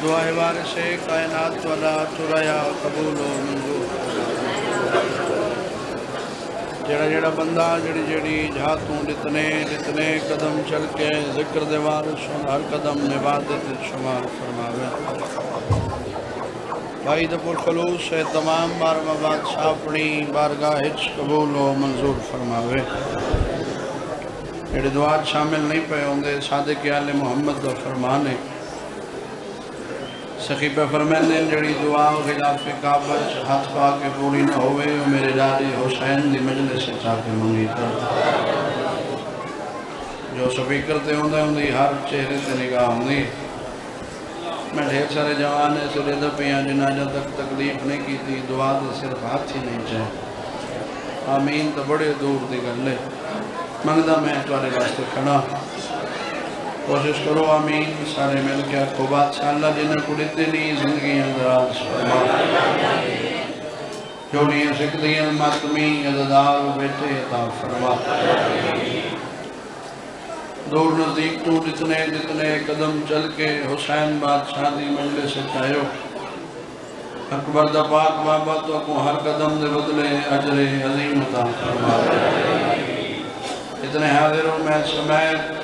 دعائے وارث کائنات والا چرایا قبول و منظور جڑا جڑا بندہ جڑی جڑی جہاتوں لتنے قدم چل کے ذکر دے وارث ہر قدم عبادت شمار فرماوے بھائی دپور خلوص سے تمام بارہواں بادشاہ اپنی بارگاہ قبول و منظور فرماوے جڑے دعات شامل نہیں پہ ہوں گے صادق آل محمد و فرمانے سخی پہ فرمینے جڑی دعا خلاف کعبہ ہاتھ پا کے پوری نہ ہوئے میرے ڈاڈے حسین دی مجلس سے چاہتے منگی کر جو سپیکر تے ہوں دی ہر چہرے سے نگاہ ہوں دی میں ڈھیر سارے جوانے سے ریدہ پیاں جناجہ تک تکلیف نہیں کی تھی دعا دے صرف ہاتھ ہی نہیں چاہے آمین تو بڑے دور دی کر لے منگدہ میں توارے راستے کھڑا کوشش کرو آمین سارے مل کے آپ کو بادشاہ اللہ جنہیں کو اتنی زندگی اندراز فرما جوڑیاں سکتیاں ماتمی عددار بیٹے عطا فرما دور نزدیک تو جتنے قدم چل کے حسین بادشاہ دی مجلس سے چاہیو اکبر دا پاک بابا تو کو ہر قدم دے بدلے عجر عظیم عطا فرما اتنے حاضروں میں سمیت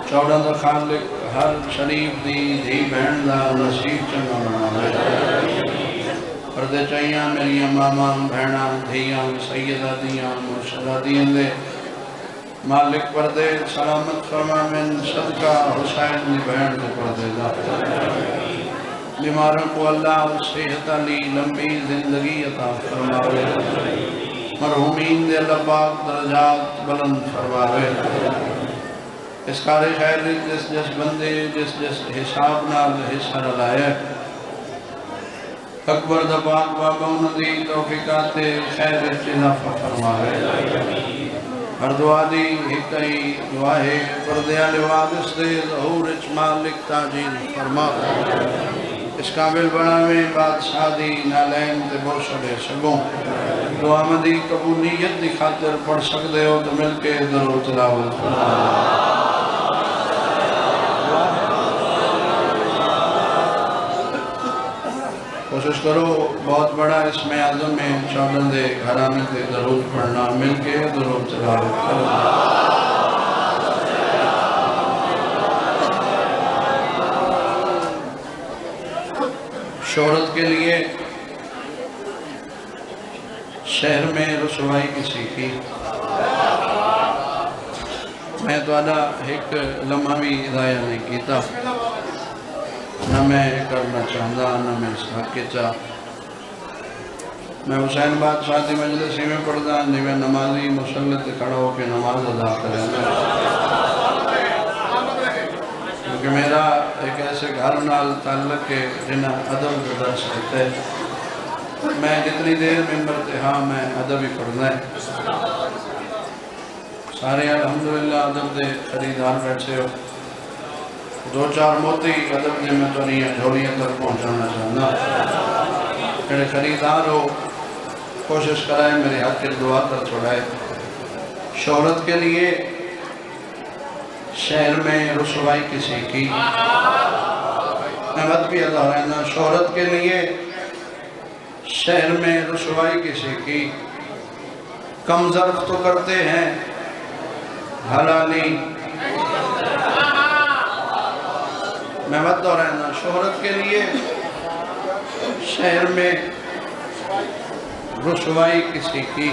چوڑا دا خالق ہر شریف دی دھی بہن دا نصیب چنگا بنا پردے چاہیاں میری ماما بہناں دھیاں سیدہ دیاں مرشدہ دیاں دے مالک پردے سلامت فرما من صدقہ حسین دی بہن دے پردے دا بیماروں کو اللہ صحت علی لمبی زندگی عطا فرماوے مرحومین دے اللہ پاک درجات بلند فرماوے اس کار خیر جس بندے جس حساب نال حصہ لائے اکبر دا پاک بابا ندی توفیقات خیر اضافہ فرماوے ہر دعا دی ہی دعا ہے پردے آلے وادس دے ظہور اچ مالک تاجین فرما اس قابل بناوے بادشاہ دی نالین تے برسڑے سگوں دعا مدی قبولیت دی خاطر پڑھ سکتے ہو تو مل کے درو تلاوت فرما کوشش کرو بہت بڑا اسم اعظم میں چودن دے گھرانے دے درود پڑھنا مل کے درود تلاوت کرنا شہرت کے لیے شہر میں رسوائی کسی کی میں تو ایک لمحہ بھی ضائع نہیں کیتا نہ میں کرنا چاہتا نہ میں اس حق کے چاہ میں حسین بادشاہ دی مجلسی میں پڑھتا جی میں نمازی مسلط کھڑا ہو کے نماز ادا کریں کیونکہ میرا ایک ایسے گھر نال تعلق ہے جنہ ادب کے درس کرتے ہیں میں جتنی دیر ممبر تے ہاں میں ادب ہی پڑھنا ہے سارے الحمدللہ ادب دے خریدار بیٹھے ہو دو چار موتی ادب دے میں تو نہیں جھولیاں تک پہنچانا چاہنا میرے خریدار ہو کوشش کرائے میرے حق کے دعا کر چھوڑائے شہرت کے لیے شہر میں رسوائی کسی کی میں مت بھی ادا رہنا شہرت کے لیے شہر میں رسوائی کسی کی کم ظرف تو کرتے ہیں حلالی میں مت دو رہنا شہرت کے لیے شہر میں رسوائی کسی کی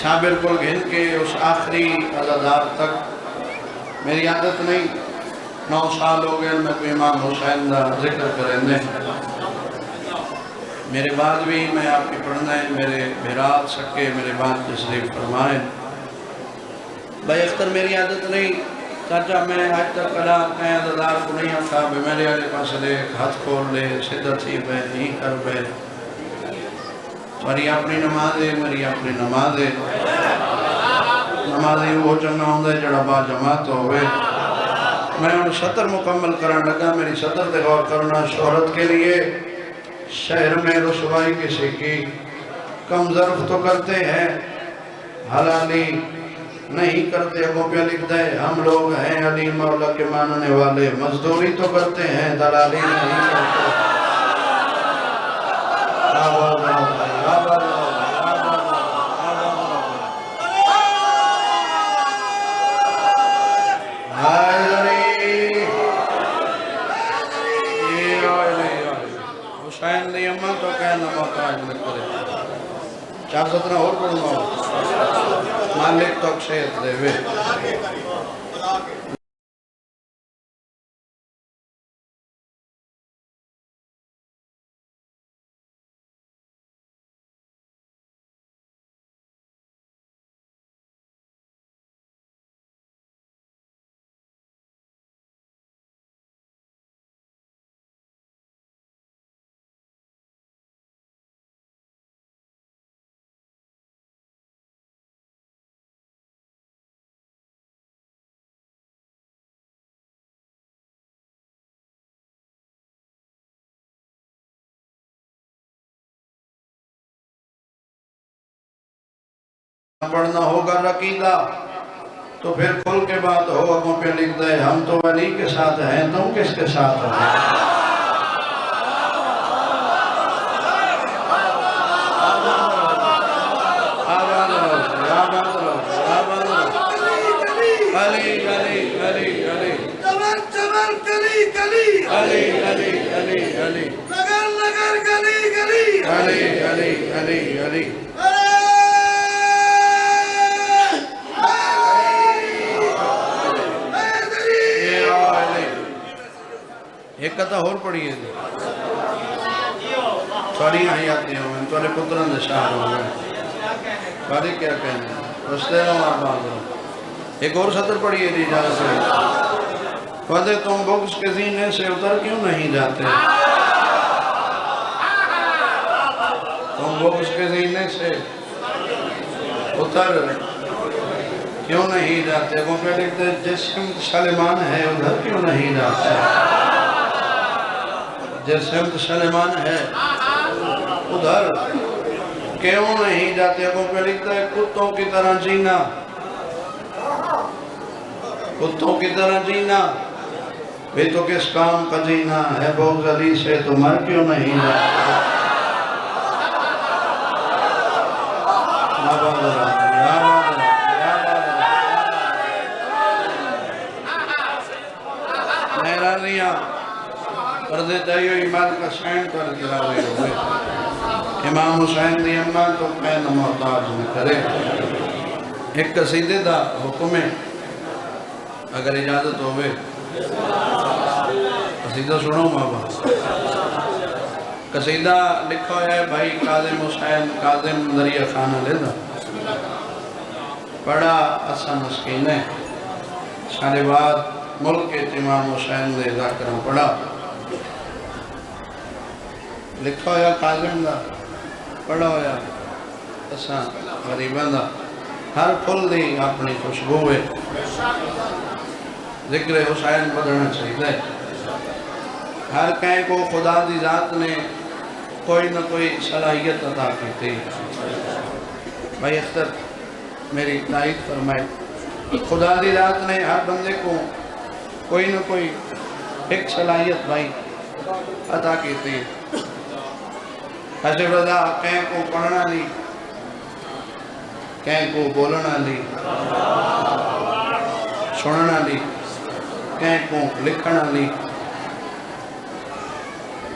صابر کو گھن کے اس آخری عزادار تک میری عادت نہیں 9 سال ہو گئے میں کوئی امام حسین دا ذکر کریں دیں میرے بعد بھی میں آپ کی پڑھنا ہے میرے بھیرات سکے میرے بعد تشریف فرمائیں بھائی اختر میری عادت نہیں چاچا میں آج تک کلا کہیں عزادار کو نہیں آتا بھی میرے آلے پاس لے ہاتھ کھول لے صدت ہی پہ نہیں کر پہ میری اپنی نماز ہے میری اپنی نماز ہے نمازی وہ چنگا ہوں دے جڑا با جماعت ہوئے میں ان سطر مکمل کرنے لگا میری سطر تے غور کرنا شہرت کے لیے شہر میں رسوائی کسی کی کم ظرف تو کرتے ہیں حلالی نہیں کرتے اگوں پہ لکھ دے ہم لوگ ہیں علی مولا کے ماننے والے مزدوری تو کرتے ہیں دلالی نہیں کرتے آباد رہو بھائی آباد رہو بھائی آباد رہو آباد رہو حسین دی اماں تو کہنا محتاج نہ کرے 417 اور پڑھوں گا مالک تو اکشیت دے وے پڑھنا ہوگا رقیدہ تو پھر کھل کے بات ہو اگوں پہ لکھ دے ہم تو ولی کے ساتھ ہیں تم کس کے ساتھ ہیں آباد رہو آباد رہو آباد رہو علی علی علی علی جبل جبل گلی گلی علی علی علی علی نگر نگر گلی گلی علی علی علی علی ایک کتا اور پڑھی ہے تھوڑی آیاتیں ہوئے تھوڑے پتران دے شاہر ہوئے باری کیا کہنے ہیں رستے رہو آباد رہو ایک اور سطر پڑھی ہے دی جا سے کہتے تم بغض کے زینے سے اتر کیوں نہیں جاتے تم بغض کے زینے سے اتر کیوں نہیں جاتے وہ پہ لکھتے جسم سلیمان ہے ادھر کیوں نہیں جاتے جسم سلیمان ہے ادھر کیوں نہیں جاتے وہ پہ لکھتا ہے کتوں کی طرح جینا کتوں کی طرح جینا بھی تو کس کام کا جینا ہے بغض علی سے تو مر کیوں نہیں جاتے آباد رہو میرانیاں پردے دائیو ایمان کا سین کر گراوے ہوئے امام حسین دی اماں تو پین محتاج نہ کرے ایک قصیدے دا حکم ہے اگر اجازت ہوئے قصیدہ سنو بابا قصیدہ لکھا ہے بھائی کاظم حسین کاظم دریا خانہ لے دا بڑا اسا مسکین ہے سارے بعد ملک کے امام حسین دے ذاکرہ پڑھا لکھا ہویا کاظم دا پڑھا ہویا اسا غریبان دا ہر پھل دی اپنی خوشبو ہے ذکر حسین بدھنا چاہیے ہر کہیں کو خدا دی ذات نے کوئی نہ کوئی صلاحیت عطا کی تھی بھائی اختر میری تائید فرمائے خدا دی ذات نے ہر بندے کو کوئی نہ کوئی ایک صلاحیت بھائی عطا کی تھی حسب رضا کہیں کو پڑھنا لی کہیں کو بولنا لی سننا لی کہیں کو لکھنا لی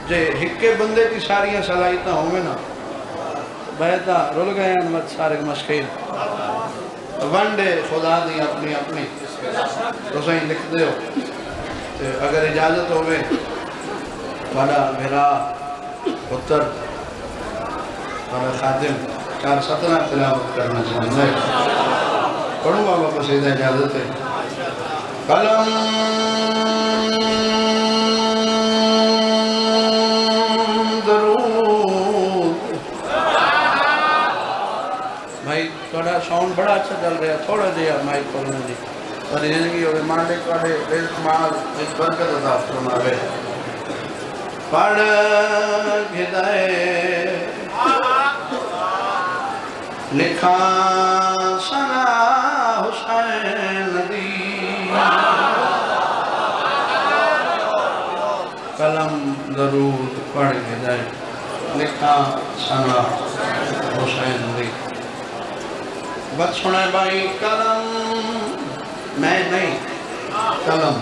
جے ہکے بندے کی ساریاں صلاحیتاں ہوئے نا بہتا رول گئے انمت سارے مشکل ونڈے خدا دی اپنی اپنی تو صحیح لکھ دے ہو اگر اجازت ہوئے بڑا میرا پتر اور خادم 417 تلاوت کرنا چاہتا ہے پڑھوں بابا قصیدہ اجازت ہے قلم درود بھائی تھوڑا ساؤنڈ بڑا اچھا چل رہا ہے تھوڑا دیا مائک کھولنے دی اور زندگی ہوئے مالک والے رزق مال اس برکت عطا فرماوے پڑھ گدائے لکھاں سنا حسین قلم درود پڑھ کے جائے لکھا سنا حسین دی بات سنے بھائی قلم میں نہیں قلم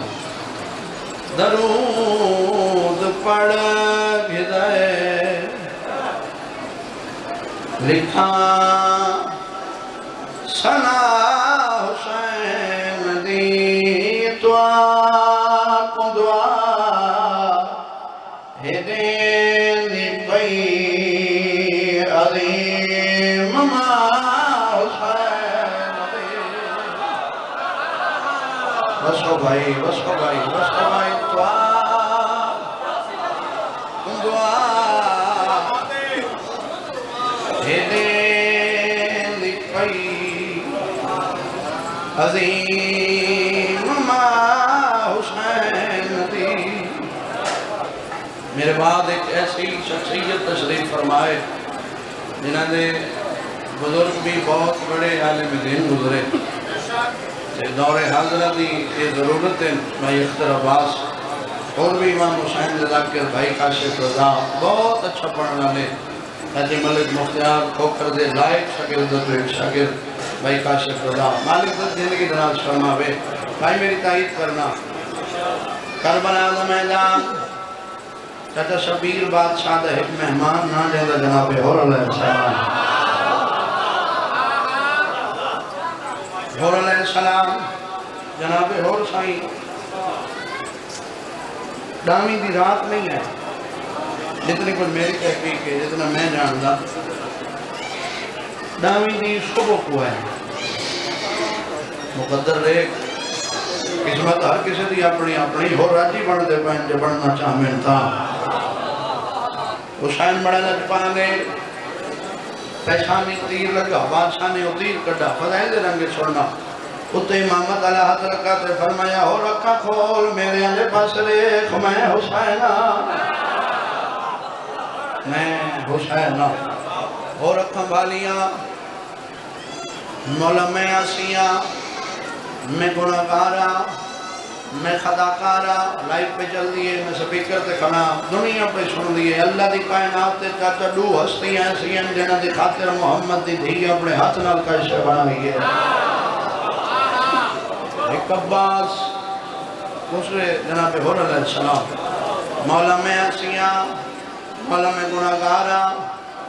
درود پڑھ کے جائے لکھا سنا حسین دی کو دعا ہدین دی پئی عظیم ماں حسین دی بسو بھائی دعا ہدین دی پئی عظیم ماں حسین دی میرے بعد ایک ایسی شخصیت تشریف فرمائے جنہاں نے بزرگ بھی بہت بڑے عالم دین گزرے دور حاضرہ دی یہ ضرورت ہے بھائی اختر عباس اور بھی امام حسین ذاکر بھائی کاشف رضا بہت اچھا پڑھنے والے حاجی ملک مختار کھوکر دے لائق شاگرد بھائی کاشف رضا مالک در زندگی دراز فرماوے بھائی میری تائید کرنا کربلا دا میدان چاچا شبیر بادشاہ دا ایک مہمان نہ جاندہ جناب حور علیہ السلام حور علیہ السلام جناب حور سائیں ڈامی دی رات نہیں ہے جتنی کوئی میری تحقیق ہے جتنا میں جاندہ ڈامی دی صبح کو ہے مقدر ایک قسمت ہر کسی دی اپنی ہو راجی بڑھ دے پہن جو بڑھنا چاہمین تھا حسین بڑھا لج پانے پیشانی تیر لگا بادشاہ نے تیر کڑا فضائل دے رنگے چھوڑنا اتے امامت علیہ حضرت رکھا تے فرمایا ہو رکھا کھول میرے علی پاس ریخ میں حسینہ میں حسینہ ہو رکھا بالیاں مولا میں آسیاں میں گناہگارا میں خداکارا لائف پہ چل دیئے میں سپیکر تے کھنا دنیا پہ سن دیئے اللہ دی کائنات تے چاچا دو ہستیاں ایسیاں جنہ دی خاطر محمد دی دھی اپنے ہاتھ نال کیسے بنائیے ایک عباس دوسرے جناب حور علیہ السلام مولا میں آسیاں مولا میں گناہگارا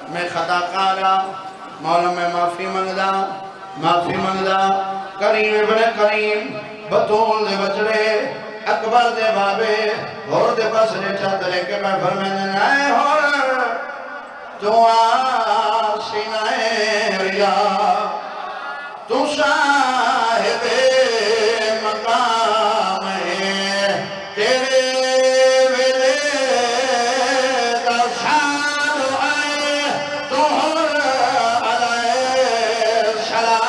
میں خداکارا مولا میں معافی منگدا کریم ابن کریم بطول دے بچڑے اکبر دے بابے اور دے بسرے چادرے کے میں فرمیدن اے ہور تو آسینائے ریا تو صاحب مقام ہے تیرے ویلے کا شان آئے تو ہور علیہ السلام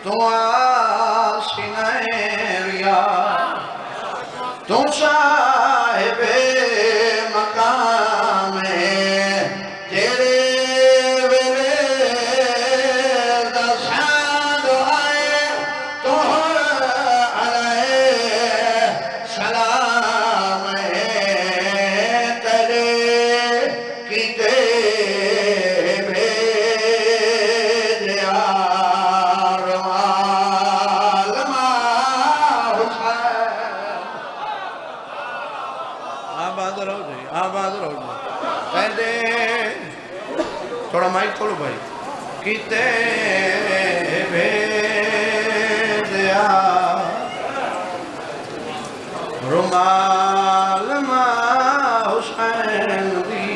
تو آسینائے ریا تو صاحب مقام ہے تیرے ویلے دا شان آئے تو علیہ سلام ہے تیرے کیتے تھوڑا مائک کھولو بھائی کیتے بھیجیا رومال ماں حسین دی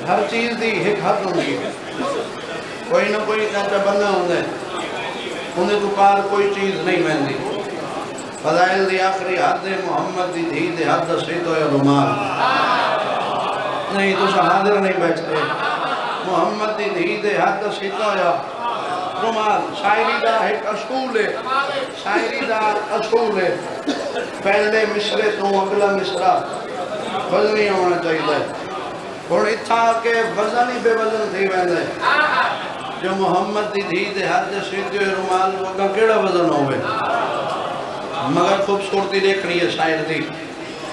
ہر چیز دی ایک ہاتھ ہوندی کوئی نہ کوئی چاچا بندہ ہوندے انہیں تو پار کوئی چیز نہیں مہندی فضائل دی آخری حد محمد دی دھی دے حد سیدو یا رومال نہیں تو حاضر نہیں بیٹھتے محمد دی دھی دے حد سیدو یا رومال شاعری دا ایک اصول ہے شاعری دا اصول ہے پہلے مصرے تو اگلا مصرہ وزنی ہونا چاہیے اور اتھا کے وزن ہی بے وزن تھی ویندے جو محمد دی دھی دے ہاتھ سیدھے رومال وگا کیڑا وزن ہوئے مگر خوبصورتی دیکھ رہی ہے شاعر دی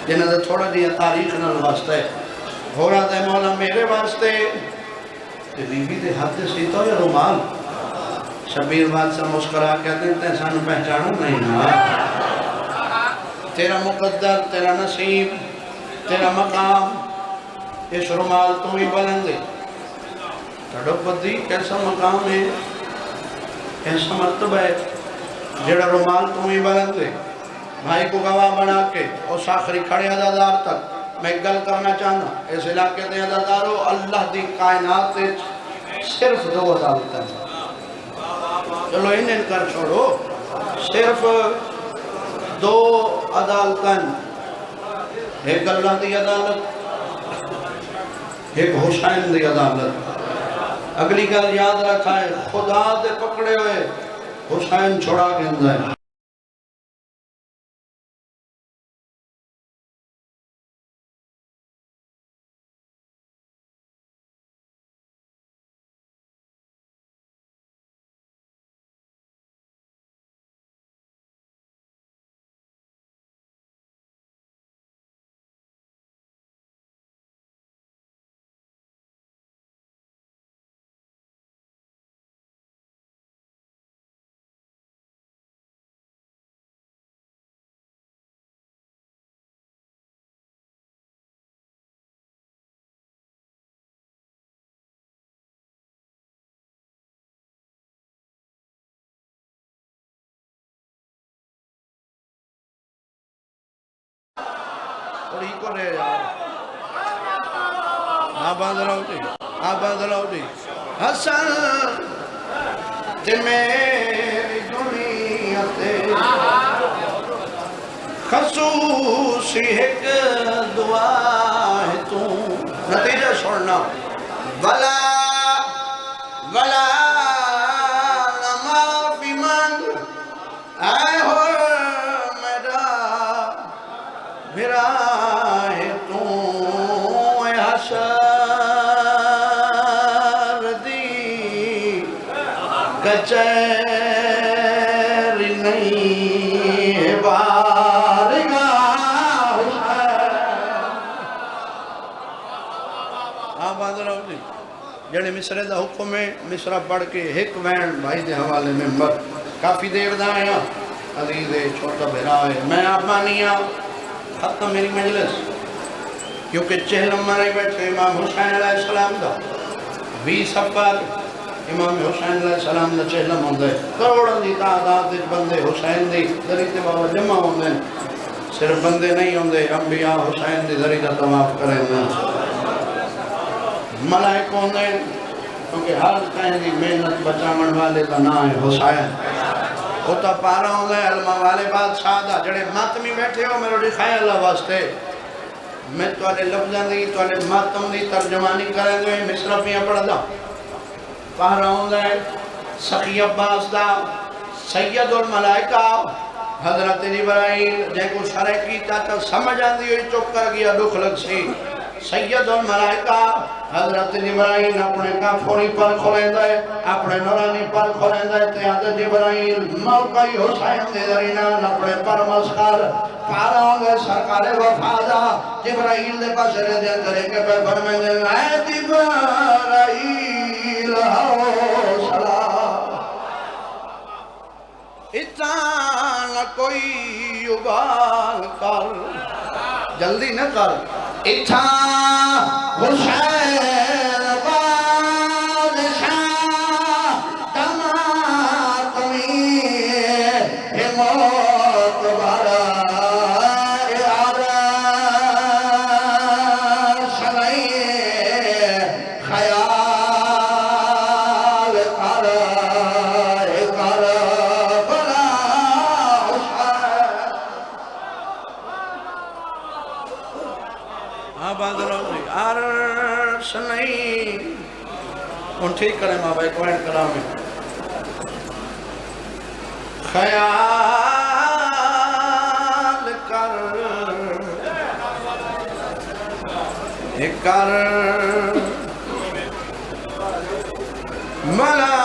جنہاں دا تھوڑا دیا تاریخ نال واسطہ ہے ہو رہا ہے مولا میرے واسطے بی بی دے ہاتھ سیدھا ہوئے رومال شبیر بات سے مسکرا کہتے ہیں تیسان پہچانا نہیں نا تیرا مقدر تیرا نصیب تیرا مقام اس رومال تو ہی بلندے تڑو پتی کیسا مقام ہے کیسا مرتبہ ہے جڑا رومال تو ہی بلندے بھائی کو گواہ بنا کے اور ساخری کھڑے عدادار تک میں گل کرنا چاہنا اس علاقے دے عداداروں اللہ دی کائنات صرف دو عدالت ہیں چلو انہیں کر چھوڑو صرف دو عدالتیں ایک اللہ دی عدالت ایک حسین دی عدالت اگلی گل یاد رکھا ہے خدا دے پکڑے ہوئے حسین چھوڑا گئندہ ہے اور ہی کو رہے یار آپ باندھ رہا ہو جی حسن تے میری دنیا تے خصوصی ایک دعا ہے تو نتیجہ سننا ولا لما فی من اے ہو میرا ہے تو اے حشر دی کچہری نہیں بارگاہ ہاں باندھ رہا ہوں جی جڑے مصرے دا حکم ہے مصرہ پڑھ کے ایک وین بھائی دے حوالے میں کافی دیر دا آیا عزیز چھوٹا بھرا ہے میں آپ مانیاں ختم میری مجلس کیونکہ چہلم مرائی بیٹھے امام حسین علیہ السلام دا 20 سفر امام حسین علیہ السلام دا چہلم ہوں دے کروڑوں دی تعداد بندے حسین دی ذریعے بابا جمع ہوں دے صرف بندے نہیں ہوں دے انبیاء حسین دی ذریعہ طواف کریں دے ملائک ہوں دے کیونکہ ہر کہیں دی محنت بچامن والے دا نام ہے حسین ہوتا پارا ہوں گے علمہ والے بادشاہ دا جڑے ماتمی بیٹھے ہو میرے لئے خیال اللہ واسطے میں توالے لفظاں دی توالے ماتم دی ترجمانی کریں گے مصرفیاں پڑھ دا پارا ہوں گے سخی عباس دا سید الملائکہ حضرت جبرائیل جے کو شرح کیتا تا سمجھ آن دی ہوئی چک کر گیا دکھ لگ سی سید الملائکہ حضرت جبرائیل اپنے کافوری پر کھولیں دائے اپنے نورانی پر کھولیں دائے تے حضرت جبرائیل موقعی حسین دے درینان اپنے پر مسخر پارا ہوگے سرکار وفادہ جبرائیل دے پاس رہ دیا کرے کے پہ فرمیں دے اے جبرائیل حوصلہ اتنا کوئی ابال کر جلدی نہ کر اتھا حسین بادشاہ تماتمی موت بارا عرش نہیں خیال کر بلا ہاں باندھ رہا ہوں عرش نہیں ان ٹھیک کریں ماں بھائی کوئن کلام ہے خیال کر کر ملا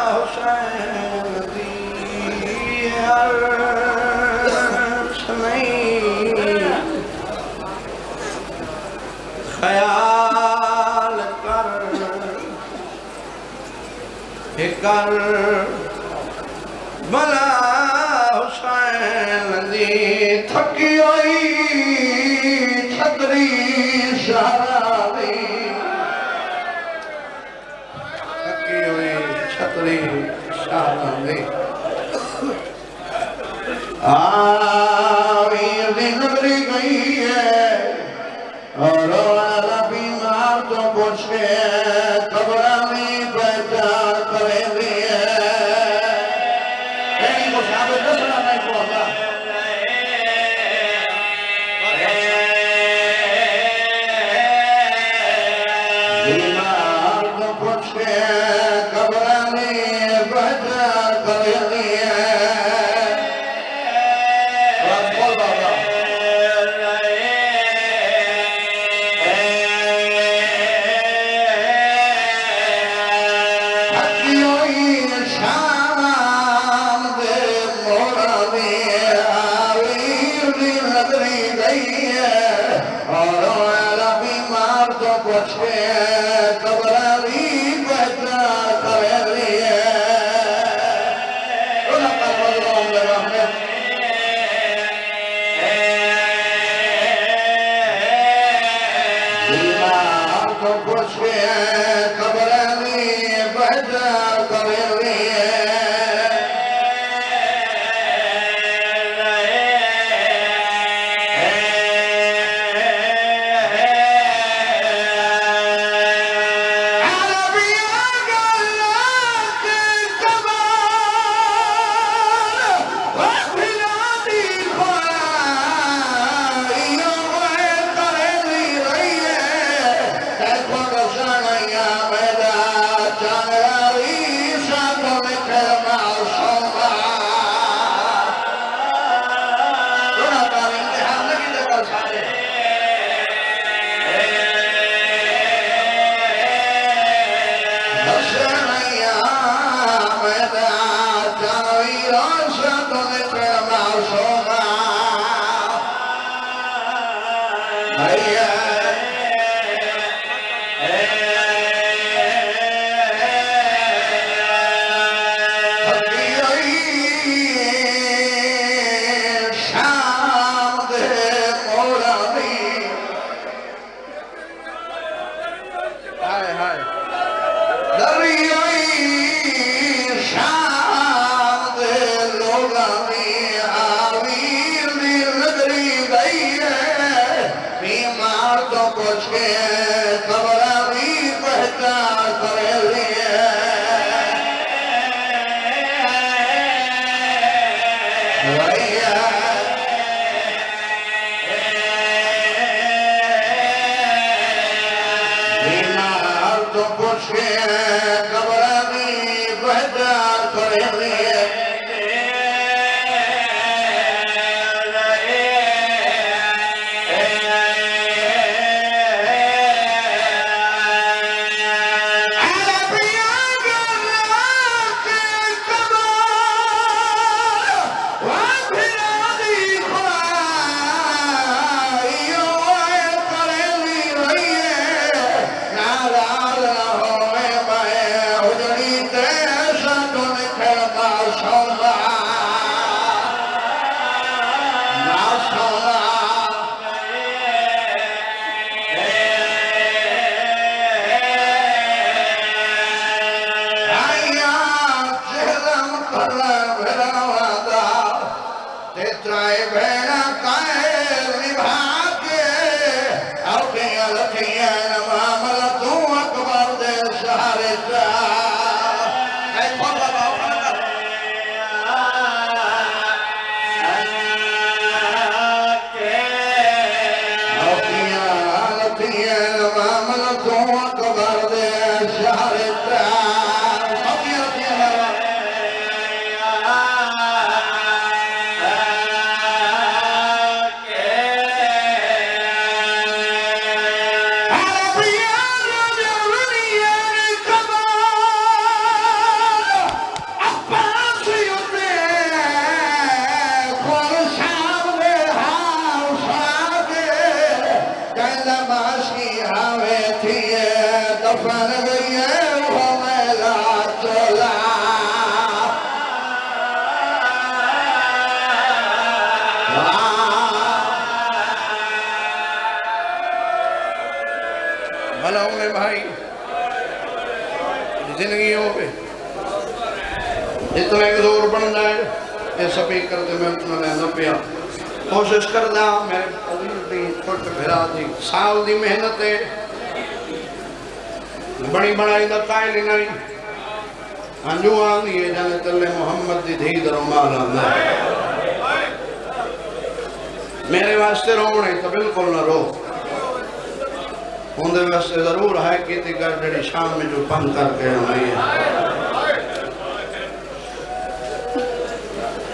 حسین دی عرش نہیں خیال کر ملا حسین دی تھکی ہوئی چھتری شہرابی تھکی ہوئی چھتری شہرابی آمیر دی نگری گئی ہے اور والا بیمار تو پوچھ کے قبرانی پہچان کرے دی ہے ایک مصابت دسنا میں کو اللہ بیمار تو پوچھ کے قبرانی پہچان کرے دی ہے لاشی آوے تھیے دفن گئیے وہ میلا چولا بھلا انہیں بھائی زندگی ہو پہ اتنا ایک دور بن جائے یہ سپیکر دے میں اتنا رہنا پیا کوشش کر دا میرے عزیز دی چھوٹ بھرا دی سال دی محنت ہے بڑی بڑائی دا قائل ہی نہیں ہنجو آنی ہے جانے تلے محمد دی دھی در مال آندہ ہے میرے واسطے رونے تو بالکل نہ رو ہوندے واسطے ضرور ہے کیتی کر ڈیڑی شام میں جو پن کر کے ہمیں ہے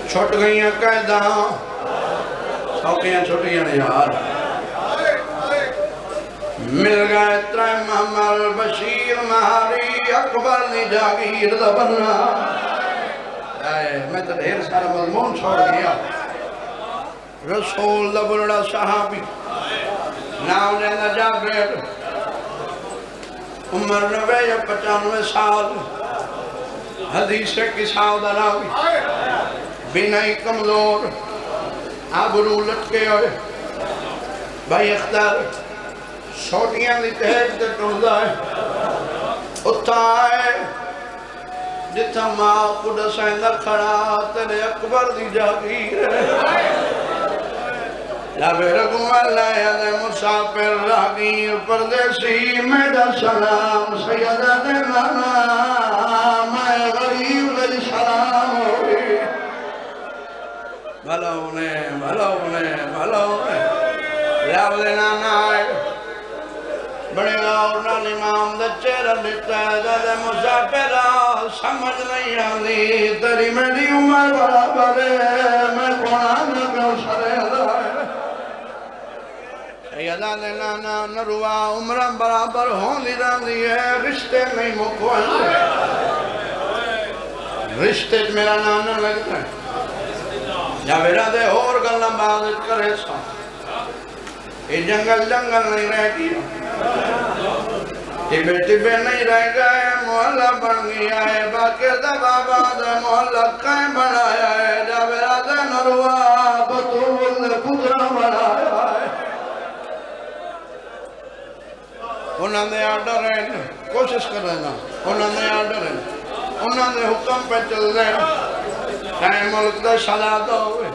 چھوٹ گئیاں قیدہ سوکیاں چھوٹیاں یار مل گئے ترائم محمد بشیر مہاری اکبر نی جاگیر دا بننا میں تو ڈھیر سارا مضمون چھوڑ گیا رسول دا بلڑا صحابی نام لینا جابر عمر 90 یا 95 سال حدیث کی سعودہ راوی بینائی کمزور آبرو لٹکے ہوئے بھائی اختار چھوٹیاں دی تہج دے ٹوڑا ہے اتھا ہے جتھا ماں قدس اندر کھڑا تیرے اکبر دی جاگیر ہے لابرکم اللہ دے مسافر راگیر پردیسی میڈا سلام سیدہ دے لانا میں غریب دے سلام ہوئی بھلا انہیں لاب دے نانا آئے بڑے غور نال امام دے چہرہ لکھتا ہے دے مسافر سمجھ نہیں آنی تیری میری عمر برابر ہے میں قرآن کیوں سرے لائے یادہ دے نانا نروا عمرہ برابر ہون دی راندی ہے رشتے نہیں مکوان رشتے میرا نانا لگتا ہے یا میرا دے اور گلنا بازت کرے سا یہ جنگل نہیں رہ گیا یہ بیٹی بے نہیں رہ گئے محلہ بن گیا ہے باقی دا بابا دے محلہ قائم بنایا ہے جا میرا دے نروا بطول دے پترہ بنایا ہے انہوں نے آڈر ہے کوشش کر رہنا انہوں نے آڈر ہے انہوں نے حکم پہ چل رہے کہیں ملک دے شہادہ ہوئے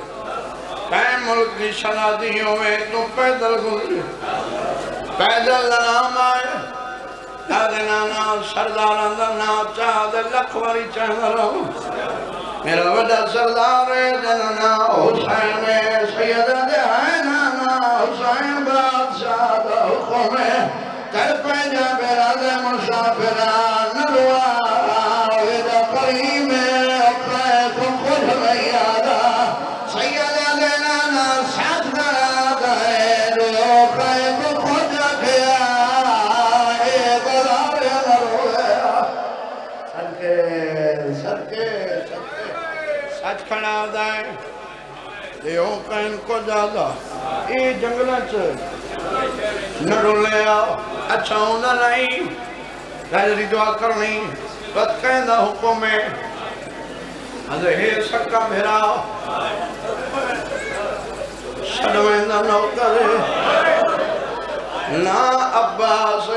کہیں ملک دی شہادی ہوئے تو پیدل گزرے پیدل نام آئے دادے نانا سردار اندر نا چاہدے لکھواری چاہدہ رہو میرا وجہ سردار ہے جنانا حسین سیدہ دے آئے نانا حسین بادشاہ دا حکم ہے تر پہ جا بیرا دے مسافران نروا ویدہ قریم اپنے کو خود نہیں آدھا سیدہ دے نانا ساتھ کرا گئے رو پہ کو خود رکھیا اے گلار نرویا سرکے سچ کھڑا دائیں دیو کہیں کو جادا اے جنگلہ چھ نرو لے آؤ اچھا ہونا نہیں راجری دعا کرنی بد کہیں دا حکم ہے حضر ہے سکا بھیراؤ شڑویں دا نو کرے نا عباس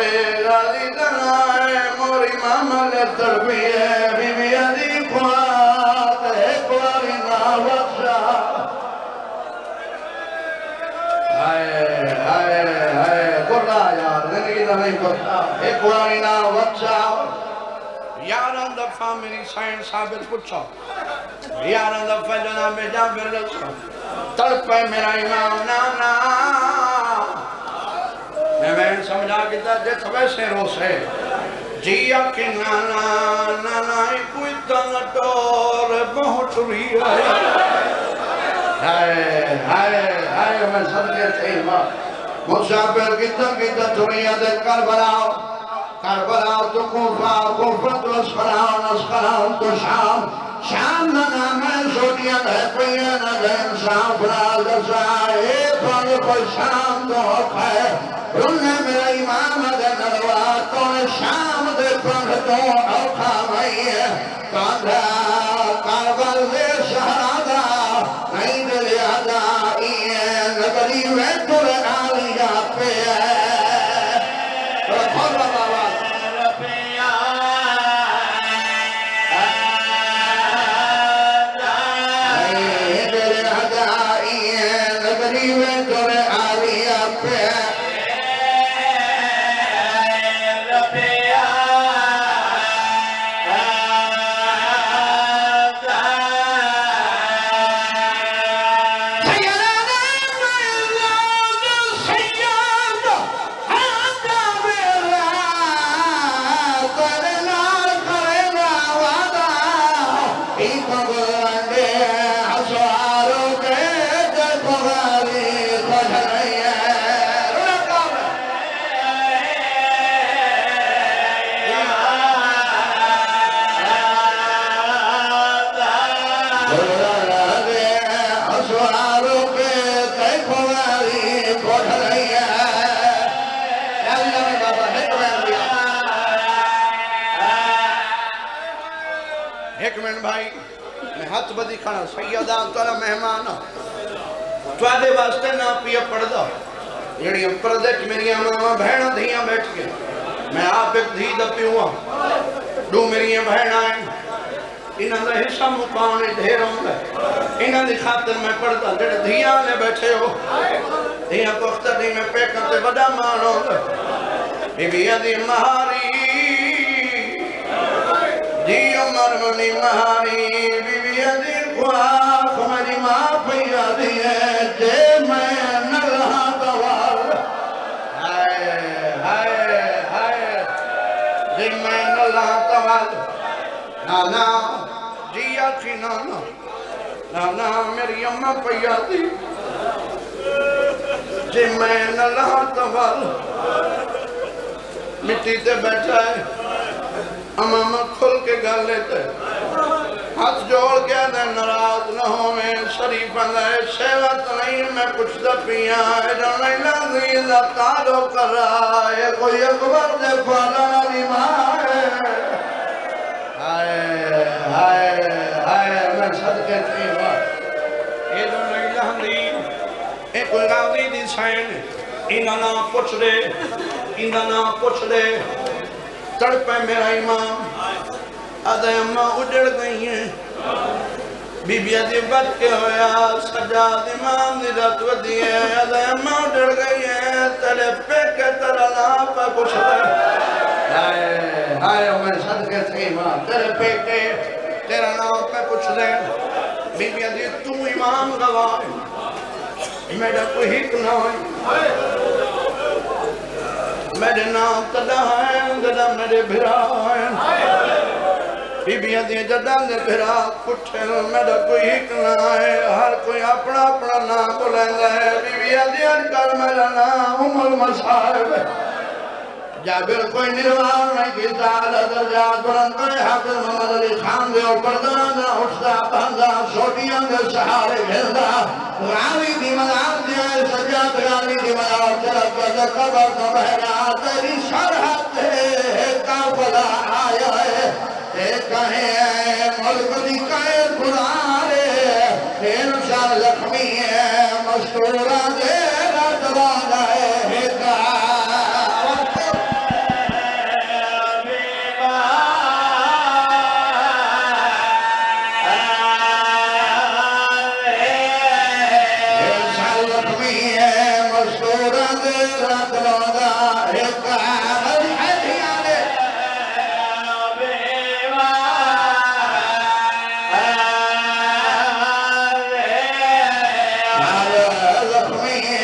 غازی دنائے موری معاملے تربیے بی بی عدی خوات ایک واری نا وقشا گرہ یار زندگی دا نہیں کرتا ایک واری نا وقشا یاران دفعہ میری سائن ثابت پچھا یاران دفعہ جناب جابر رسا تڑپے میرا امام نانا میں سمجھا کیتا جت ویسے روسے جیا کہ نانا نانا کوئی تنٹور بہت ری ہائے میں صدقے تھی ماں مسافر کتا تھوڑی عدد کربلاؤ تو کوفہ تو اسفران تو شام شام نام سوٹیاں ہے پہین انصاف نال دسائے پر کوئی شام تو ہے رونے میرا امام دے نلوا تو شام دے پنکھ تو اوکھا مئی ہے کاندھا کاربل دے شہادہ نہیں دل آدھا این نگری ویٹر آلیا پہ ہے رکھو بابا ایک منٹ بھائی میں ہاتھ بدی کھانا سیدہ تارا مہمان توادے واسطے نہ پیا پڑھ دو جڑی پردے چ میری ماما بہنا دھیاں بیٹھ کے میں آپ ایک دھی دا پیوا دو میری بہنا ہیں انہاں دا حصہ مکان ڈھیر ہوندا انہاں دی خاطر میں پڑھدا جڑے دھیاں نے بیٹھے ہو دھیاں کو اختری میں پیکاں تے بڑا مان ہوندا بی بی دی مہاری دی عمر منی مہاری بی بی دی خواہ میری ماں پیا دی ہے جے میں نلہا دوار ہائے ہائے ہائے جے میں نلہا دوار نانا جی آکھی نانا نانا میری اماں پیا دی جے میں نلہا دوار مٹی تے بیٹھا ہے امامہ کھل کے گل لیتے ہاتھ جوڑ کے دے ناراض نہ ہو میں شریف اندھے شیوت نہیں میں کچھ دا پیا ہے جو نہیں لازی دا تارو کر رہا ہے کوئی اکبر دے پالا بھی ماں ہے ہائے ہائے ہائے میں صدقے تھی بات اے جو نہیں لازی اے کوئی غازی دی سائن انہاں نہ پوچھ دے انہاں نہ پوچھ دے تڑپے میرا امام آدھے اماں اجڑ گئی ہیں بی بی دی بچ کے ہویا سجاد امام دی رات ودی ہے آدھے اماں اجڑ گئی ہیں تیرے پہ کے تیرا نام پہ کچھ دے ہائے ہائے میں صدقے تھی ماں تیرے پہ کے تیرا نام پہ کچھ دے بی بی دی تو امام گواہ میرا کوئی حق نہ ہوئی میرے نام تدہ ہیں جدہ میرے بھرا ہیں بی بی دی جدہ نے بھرا کچھ میرا کوئی حق نہ ہے ہر کوئی اپنا اپنا نام بولیں گے بی بی دی کر میرا نام عمر مصاحب جابر کوئی نروان نہیں کیتا درجات بلند کرے حافظ محمد علی خان دے اوپر درانا اٹھتا بہندا سوٹیاں دے سہارے گھندا راوی دی مدار دے سجاد راوی دی مدار طرف کا قبر تو بہنا تیری شرحت ہے کافلا آیا ہے اے کہیں ملک دی کہیں قرآن ہے انشاء لکھمی ہے مستورہ دے رات والا ہے لکھمی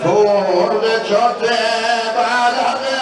پھول دے چھوٹے بالا دے